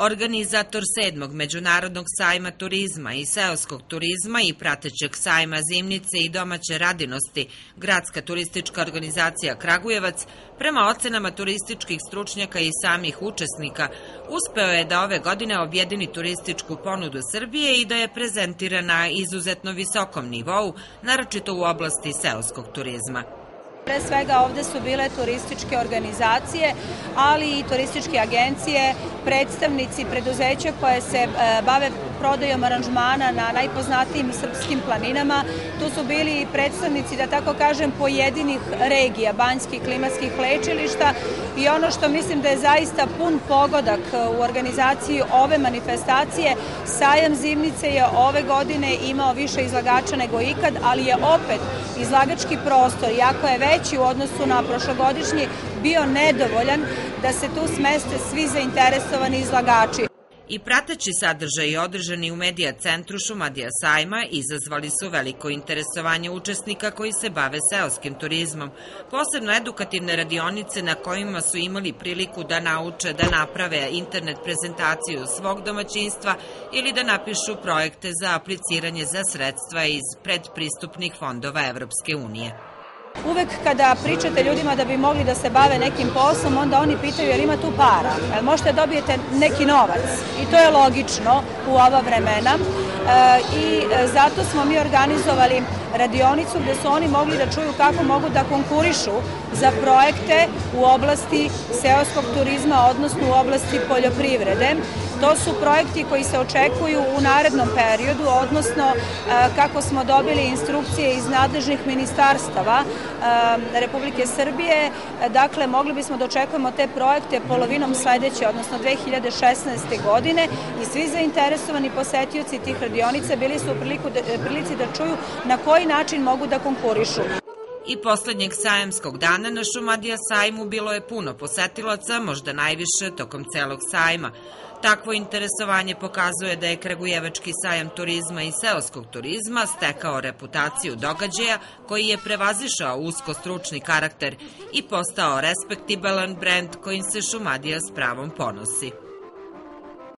Organizator 7. Međunarodnog sajma turizma i seoskog turizma i pratećeg sajma zimnice i domaće radinosti, Gradska turistička organizacija Kragujevac, prema ocenama turističkih stručnjaka i samih učesnika, uspeo je da ove godine objedini turističku ponudu Srbije i da je prezentira na izuzetno visokom nivou, naročito u oblasti seoskog turizma. Pre svega ovde su bile turističke organizacije, ali i turističke agencije, predstavnici preduzeća koje se bave prodajom aranžmana na najpoznatijim srpskim planinama. Tu su bili i predstavnici, da tako kažem, pojedinih regija, banjskih klimatskih lečilišta i ono što mislim da je zaista pun pogodak u organizaciji ove manifestacije, sajam zimnice je ove godine imao više izlagača nego ikad, ali je opet izlagački prostor, iako je veći u odnosu na prošlogodišnji, bio nedovoljan da se tu smeste svi zainteresovani izlagači. I prateći sadržaj održani u Medija centru Šumadija sajma izazvali su veliko interesovanje učesnika koji se bave seoskim turizmom, posebno edukativne radionice na kojima su imali priliku da nauče da naprave internet prezentaciju svog domaćinstva ili da napišu projekte za apliciranje za sredstva iz predpristupnih fondova Evropske unije. Uvek kada pričate ljudima da bi mogli da se bave nekim poslom, onda oni pitaju jel ima tu para, jel možete dobijete neki novac i to je logično u ova vremena i zato smo mi organizovali radionicu gde su oni mogli da čuju kako mogu da konkurišu za projekte u oblasti seoskog turizma, odnosno u oblasti poljoprivrede. To su projekti koji se očekuju u narednom periodu, odnosno kako smo dobili instrukcije iz nadležnih ministarstava Republike Srbije, dakle mogli bismo da očekujemo te projekte polovinom sledeće, odnosno 2016. godine i svi zainteresovani posetioci tih radionica bili su u prilici da čuju na koji način mogu da konkurišu. I poslednjeg sajamskog dana na Šumadija sajmu bilo je puno posetilaca, možda najviše tokom celog sajma. Takvo interesovanje pokazuje da je Kragujevački sajam turizma i seoskog turizma stekao reputaciju događaja koji je prevazišao usko stručni karakter i postao respektibilan brend kojim se Šumadija s pravom ponosi.